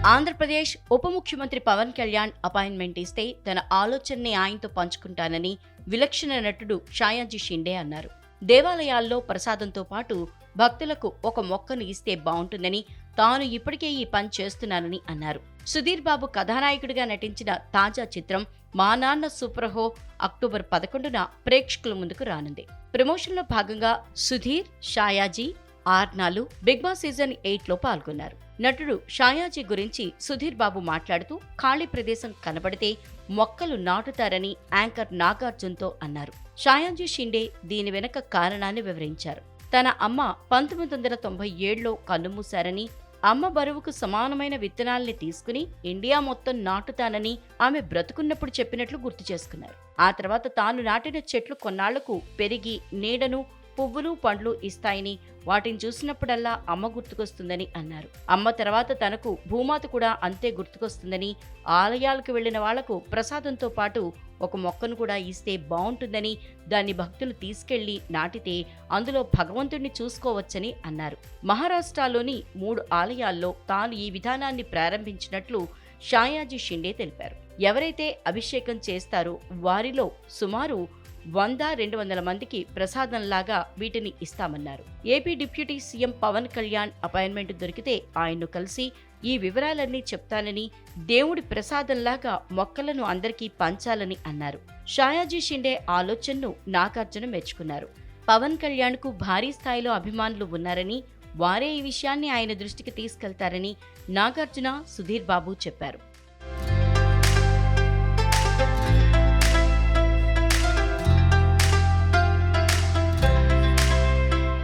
ఆంధ్రప్రదేశ్ ఉప ముఖ్యమంత్రి పవన్ కళ్యాణ్ అపాయింట్మెంట్ ఇస్తే తన ఆలోచనని ఆయనతో పంచుకుంటానని విలక్షణ నటుడు ఛాయాజీ షిండే అన్నారు. దేవాలయాల్లో ప్రసాదంతో పాటు భక్తులకు ఒక మొక్కను ఇస్తే బాగుంటుందని, తాను ఇప్పటికే ఈ పని చేస్తున్నానని అన్నారు. సుధీర్ బాబు కథానాయకుడిగా నటించిన తాజా చిత్రం మా నాన్న సూపర్హో అక్టోబర్ 11న ప్రేక్షకుల ముందుకు రానుంది. ప్రమోషన్లో భాగంగా సుధీర్, ఛాయాజీ, ఆర్నాలు బిగ్ బాస్ సీజన్ 8లో పాల్గొన్నారు. నటుడు ఛాయాజీ గురించి సుధీర్ బాబు మాట్లాడుతూ ఖాళీ ప్రదేశం కనబడితే మొక్కలు నాటుతారని యాంకర్ నాగార్జున్తో అన్నారు. ఛాయాజీ షిండే దీని వెనక కారణాన్ని వివరించారు. తన అమ్మ 1997లో కన్నుమూశారని, అమ్మ బరువుకు సమానమైన విత్తనాల్ని తీసుకుని ఇండియా మొత్తం నాటుతానని ఆమె బ్రతుకున్నప్పుడు చెప్పినట్లు గుర్తు చేసుకున్నారు. ఆ తర్వాత తాను నాటిన చెట్లు కొన్నాళ్లకు పెరిగి నీడను, పువ్వులు, పండ్లు ఇస్తాయని, వాటిని చూసినప్పుడల్లా అమ్మ గుర్తుకొస్తుందని అన్నారు. అమ్మ తర్వాత తనకు భూమాత కూడా అంతే గుర్తుకొస్తుందని, ఆలయాలకు వెళ్లిన వాళ్లకు ప్రసాదంతో పాటు ఒక మొక్కను కూడా ఇస్తే బాగుంటుందని, దాన్ని భక్తులు తీసుకెళ్లి నాటితే అందులో భగవంతుడిని చూసుకోవచ్చని అన్నారు. మహారాష్ట్రలోని 3 ఆలయాల్లో తాను ఈ విధానాన్ని ప్రారంభించినట్లు ఛాయాజీ షిండే తెలిపారు. ఎవరైతే అభిషేకం చేస్తారో వారిలో సుమారు 100-200 మందికి ప్రసాదంలాగా వీటిని ఇస్తామన్నారు. AP deputy CM Pawan Kalyan appointment దొరికితే ఆయన్ను కలిసి ఈ వివరాలన్నీ చెప్తానని, దేవుడి ప్రసాదంలాగా మొక్కలను అందరికీ పంచాలని అన్నారు. ఛాయాజీ షిండే ఆలోచనను నాగార్జున మెచ్చుకున్నారు. పవన్ కళ్యాణ్కు భారీ స్థాయిలో అభిమానులు ఉన్నారని, వారే ఈ విషయాన్ని ఆయన దృష్టికి తీసుకెళ్తారని నాగార్జున, సుధీర్ బాబు చెప్పారు.